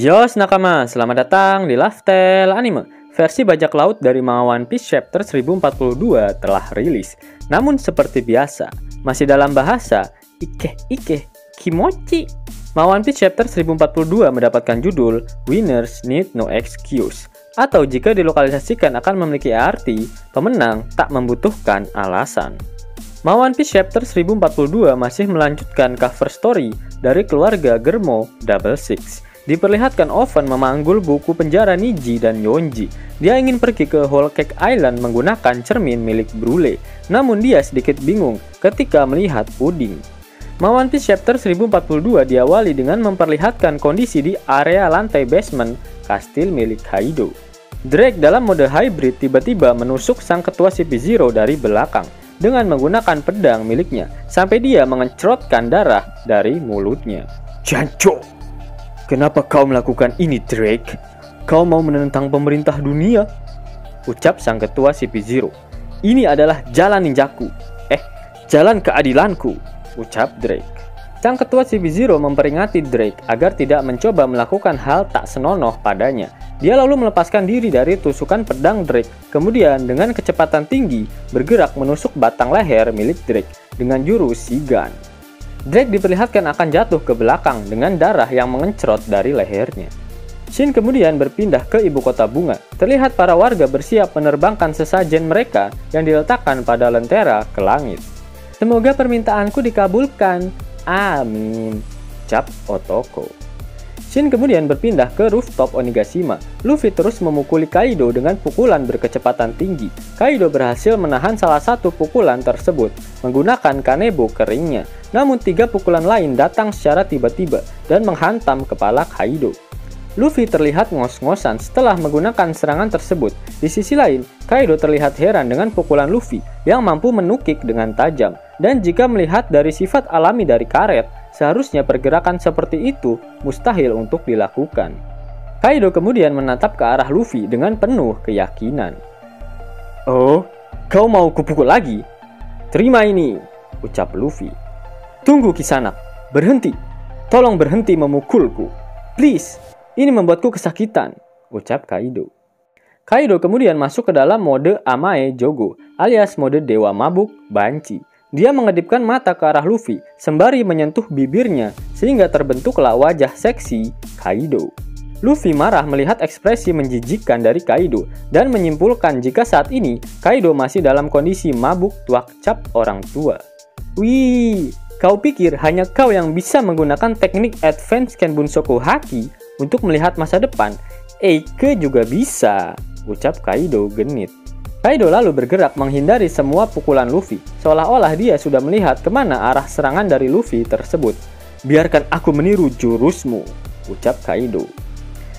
Yos nakama, selamat datang di Lifestyle Anime. Versi bajak laut dari manga One Piece chapter 1042 telah rilis. Namun seperti biasa, masih dalam bahasa Ike Kimochi. Manga One Piece chapter 1042 mendapatkan judul Winners Need No Excuse, atau jika dilokalisasikan akan memiliki arti pemenang tak membutuhkan alasan. Manga One Piece chapter 1042 masih melanjutkan cover story dari keluarga Germo Double Six. Diperlihatkan Oven memanggul buku penjara Niji dan Yonji. Dia ingin pergi ke Whole Cake Island menggunakan cermin milik Brule. Namun dia sedikit bingung ketika melihat puding. Manga One Piece chapter 1042 diawali dengan memperlihatkan kondisi di area lantai basement kastil milik Kaido. Drake dalam mode hybrid tiba-tiba menusuk sang ketua CP0 dari belakang dengan menggunakan pedang miliknya sampai dia mengecerotkan darah dari mulutnya. Jancok! Kenapa kau melakukan ini, Drake? Kau mau menentang pemerintah dunia? Ucap sang ketua CP0. Ini adalah jalan ninjaku. Jalan keadilanku. Ucap Drake. Sang ketua CP0 memperingati Drake agar tidak mencoba melakukan hal tak senonoh padanya. Dia lalu melepaskan diri dari tusukan pedang Drake. Kemudian dengan kecepatan tinggi bergerak menusuk batang leher milik Drake dengan jurus Shigan. Drake diperlihatkan akan jatuh ke belakang dengan darah yang mengencrot dari lehernya. Shin kemudian berpindah ke ibu kota bunga. Terlihat para warga bersiap menerbangkan sesajen mereka yang diletakkan pada lentera ke langit. Semoga permintaanku dikabulkan. Amin. Ucap Otoko. Shin kemudian berpindah ke rooftop Onigashima. Luffy terus memukuli Kaido dengan pukulan berkecepatan tinggi. Kaido berhasil menahan salah satu pukulan tersebut menggunakan kanebo keringnya. Namun 3 pukulan lain datang secara tiba-tiba dan menghantam kepala Kaido. Luffy terlihat ngos-ngosan setelah menggunakan serangan tersebut. Di sisi lain, Kaido terlihat heran dengan pukulan Luffy yang mampu menukik dengan tajam. Dan jika melihat dari sifat alami dari karet, seharusnya pergerakan seperti itu mustahil untuk dilakukan. Kaido kemudian menatap ke arah Luffy dengan penuh keyakinan. Oh, kau mau kupukul lagi? Terima ini, ucap Luffy. Tunggu Kisanak, berhenti. Tolong berhenti memukulku. Please, ini membuatku kesakitan, ucap Kaido. Kaido kemudian masuk ke dalam mode Amae Jogo, alias mode Dewa Mabuk Banci. Dia mengedipkan mata ke arah Luffy, sembari menyentuh bibirnya, sehingga terbentuklah wajah seksi Kaido. Luffy marah melihat ekspresi menjijikkan dari Kaido, dan menyimpulkan jika saat ini, Kaido masih dalam kondisi mabuk tuak cap orang tua. Wih, kau pikir hanya kau yang bisa menggunakan teknik Advanced Kenbunsoku Haki untuk melihat masa depan? Eike juga bisa, ucap Kaido genit. Kaido lalu bergerak menghindari semua pukulan Luffy, seolah-olah dia sudah melihat kemana arah serangan dari Luffy tersebut. Biarkan aku meniru jurusmu, ucap Kaido.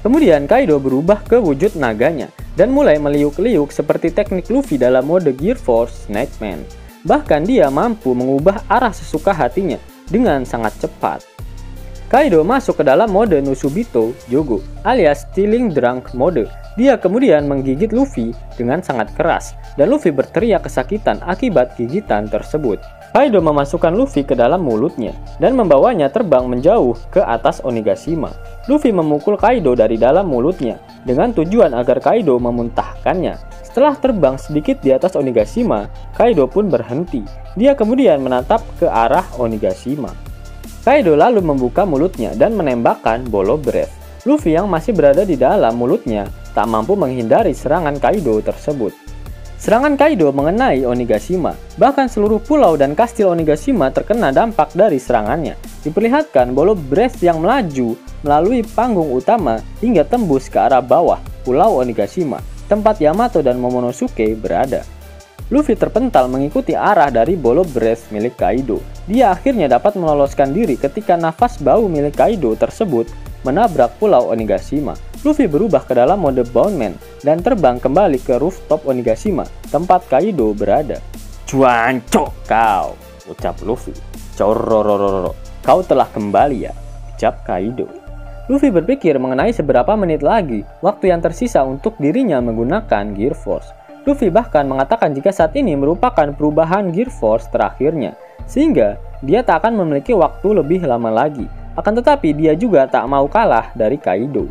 Kemudian Kaido berubah ke wujud naganya, dan mulai meliuk-liuk seperti teknik Luffy dalam mode Gear Force Snakeman. Bahkan dia mampu mengubah arah sesuka hatinya dengan sangat cepat. Kaido masuk ke dalam mode Nusubito Jogo, alias Stealing Drunk mode. Dia kemudian menggigit Luffy dengan sangat keras, dan Luffy berteriak kesakitan akibat gigitan tersebut. Kaido memasukkan Luffy ke dalam mulutnya, dan membawanya terbang menjauh ke atas Onigashima. Luffy memukul Kaido dari dalam mulutnya, dengan tujuan agar Kaido memuntahkannya. Setelah terbang sedikit di atas Onigashima, Kaido pun berhenti. Dia kemudian menatap ke arah Onigashima. Kaido lalu membuka mulutnya dan menembakkan bolo breath. Luffy yang masih berada di dalam mulutnya tak mampu menghindari serangan Kaido tersebut. Serangan Kaido mengenai Onigashima, bahkan seluruh pulau dan kastil Onigashima terkena dampak dari serangannya. Diperlihatkan bolo breath yang melaju melalui panggung utama hingga tembus ke arah bawah pulau Onigashima, tempat Yamato dan Momonosuke berada. Luffy terpental mengikuti arah dari bolo breath milik Kaido. Dia akhirnya dapat meloloskan diri ketika nafas bau milik Kaido tersebut menabrak pulau Onigashima. Luffy berubah ke dalam mode Boundman dan terbang kembali ke rooftop Onigashima, tempat Kaido berada. Cuancok kau, ucap Luffy. Cororororo, kau telah kembali ya, ucap Kaido. Luffy berpikir mengenai seberapa menit lagi waktu yang tersisa untuk dirinya menggunakan Gear Force. Luffy bahkan mengatakan jika saat ini merupakan perubahan Gear Force terakhirnya, sehingga dia tak akan memiliki waktu lebih lama lagi. Akan tetapi dia juga tak mau kalah dari Kaido.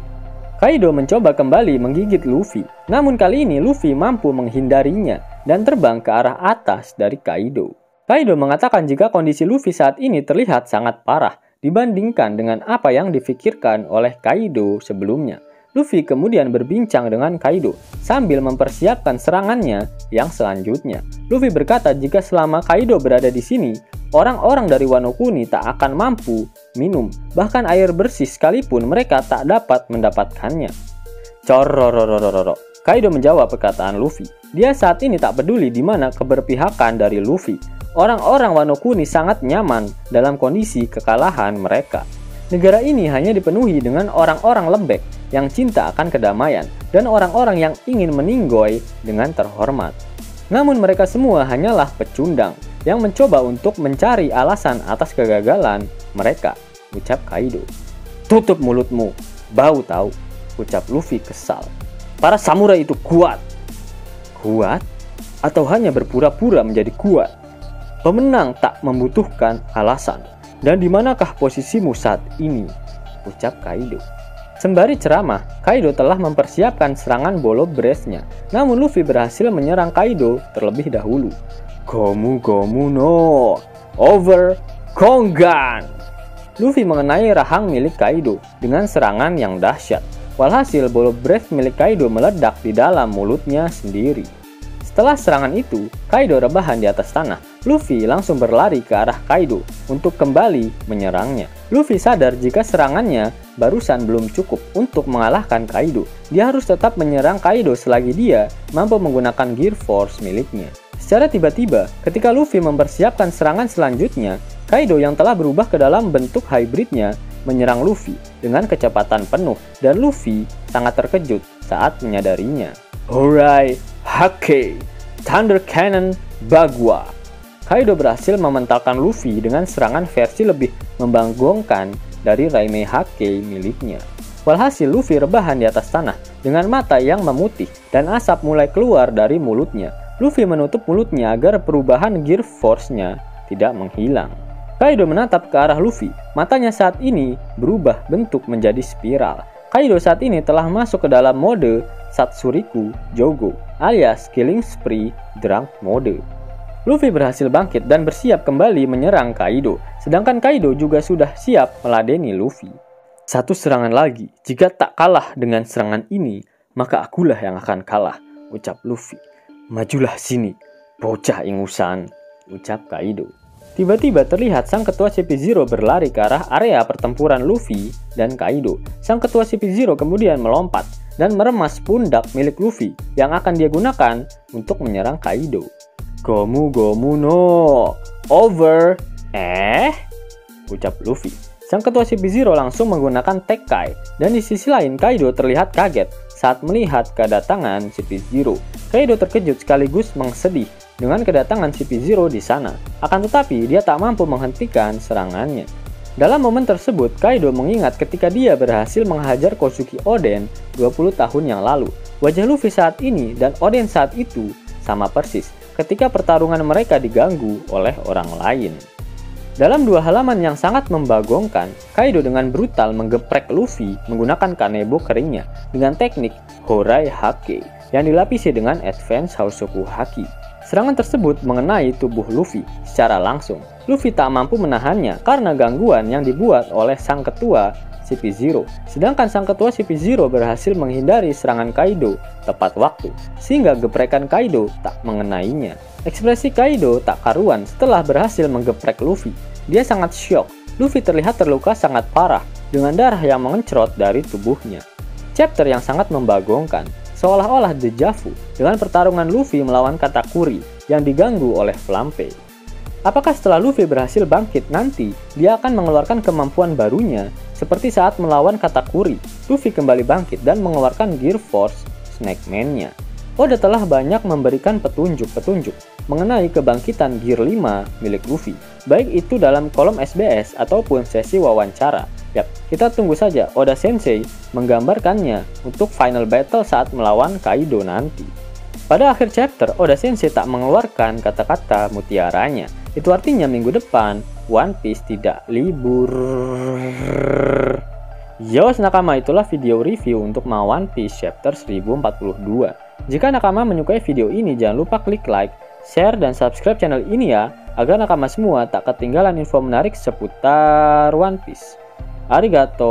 Kaido mencoba kembali menggigit Luffy, namun kali ini Luffy mampu menghindarinya dan terbang ke arah atas dari Kaido. Kaido mengatakan jika kondisi Luffy saat ini terlihat sangat parah dibandingkan dengan apa yang difikirkan oleh Kaido sebelumnya. Luffy kemudian berbincang dengan Kaido sambil mempersiapkan serangannya yang selanjutnya. Luffy berkata jika selama Kaido berada di sini, orang-orang dari Wano Kuni tak akan mampu minum, bahkan air bersih sekalipun mereka tak dapat mendapatkannya. Corororororo. Kaido menjawab perkataan Luffy. Dia saat ini tak peduli di mana keberpihakan dari Luffy. Orang-orang Wano Kuni sangat nyaman dalam kondisi kekalahan mereka. Negara ini hanya dipenuhi dengan orang-orang lembek yang cinta akan kedamaian dan orang-orang yang ingin meninggoy dengan terhormat. Namun mereka semua hanyalah pecundang yang mencoba untuk mencari alasan atas kegagalan mereka, ucap Kaido. Tutup mulutmu, bau tahu, ucap Luffy kesal. Para samurai itu kuat. Kuat? Atau hanya berpura-pura menjadi kuat? Pemenang tak membutuhkan alasan. Dan di manakah posisimu saat ini? Ucap Kaido. Sembari ceramah, Kaido telah mempersiapkan serangan bolo brace-nya. Namun Luffy berhasil menyerang Kaido terlebih dahulu. Gomu no over Kongan. Luffy mengenai rahang milik Kaido dengan serangan yang dahsyat. Walhasil bolo breath milik Kaido meledak di dalam mulutnya sendiri. Setelah serangan itu, Kaido rebahan di atas tanah. Luffy langsung berlari ke arah Kaido untuk kembali menyerangnya. Luffy sadar jika serangannya barusan belum cukup untuk mengalahkan Kaido. Dia harus tetap menyerang Kaido selagi dia mampu menggunakan Gear Force miliknya. Secara tiba-tiba, ketika Luffy mempersiapkan serangan selanjutnya, Kaido yang telah berubah ke dalam bentuk hybridnya menyerang Luffy dengan kecepatan penuh dan Luffy sangat terkejut saat menyadarinya. Horai Hake Thunder Cannon Bagua. Kaido berhasil mementalkan Luffy dengan serangan versi lebih membanggongkan dari Raime Hake miliknya. Walhasil Luffy rebahan di atas tanah dengan mata yang memutih dan asap mulai keluar dari mulutnya. Luffy menutup mulutnya agar perubahan Gear Force-nya tidak menghilang. Kaido menatap ke arah Luffy. Matanya saat ini berubah bentuk menjadi spiral. Kaido saat ini telah masuk ke dalam mode Satsuriku Jogo alias Killing Spree Drunk Mode. Luffy berhasil bangkit dan bersiap kembali menyerang Kaido. Sedangkan Kaido juga sudah siap meladeni Luffy. Satu serangan lagi. Jika tak kalah dengan serangan ini, maka akulah yang akan kalah, ucap Luffy. Majulah sini, bocah ingusan, ucap Kaido. Tiba-tiba terlihat sang ketua CP0 berlari ke arah area pertempuran Luffy dan Kaido. Sang ketua CP0 kemudian melompat dan meremas pundak milik Luffy yang akan dia gunakan untuk menyerang Kaido. Gomu no over ucap Luffy. Sang ketua CP0 langsung menggunakan Tekkai dan di sisi lain Kaido terlihat kaget saat melihat kedatangan CP0. Kaido terkejut sekaligus mengsedih dengan kedatangan CP0 di sana. Akan tetapi dia tak mampu menghentikan serangannya. Dalam momen tersebut, Kaido mengingat ketika dia berhasil menghajar Kozuki Oden 20 tahun yang lalu. Wajah Luffy saat ini dan Oden saat itu sama persis ketika pertarungan mereka diganggu oleh orang lain. Dalam dua halaman yang sangat membagongkan, Kaido dengan brutal menggeprek Luffy menggunakan kanebo keringnya dengan teknik Horai Hake yang dilapisi dengan Advance Hausoku Haki. Serangan tersebut mengenai tubuh Luffy secara langsung. Luffy tak mampu menahannya karena gangguan yang dibuat oleh sang ketua CP0. Sedangkan sang ketua CP0 berhasil menghindari serangan Kaido tepat waktu, sehingga geprekan Kaido tak mengenainya. Ekspresi Kaido tak karuan setelah berhasil menggeprek Luffy. Dia sangat syok. Luffy terlihat terluka sangat parah dengan darah yang mengencrot dari tubuhnya. Chapter yang sangat membagongkan, seolah-olah dejavu dengan pertarungan Luffy melawan Katakuri yang diganggu oleh Flampe. Apakah setelah Luffy berhasil bangkit nanti, dia akan mengeluarkan kemampuan barunya seperti saat melawan Katakuri? Luffy kembali bangkit dan mengeluarkan Gear Force Snake Man-nya. Oda telah banyak memberikan petunjuk-petunjuk mengenai kebangkitan Gear 5 milik Luffy, baik itu dalam kolom SBS ataupun sesi wawancara. Yap, kita tunggu saja Oda Sensei menggambarkannya untuk final battle saat melawan Kaido nanti. Pada akhir chapter, Oda Sensei tak mengeluarkan kata-kata mutiaranya. Itu artinya minggu depan One Piece tidak libur. Yo nakama, itulah video review untuk One Piece chapter 1042. Jika nakama menyukai video ini, jangan lupa klik like, share, dan subscribe channel ini ya, agar nakama semua tak ketinggalan info menarik seputar One Piece. Arigato.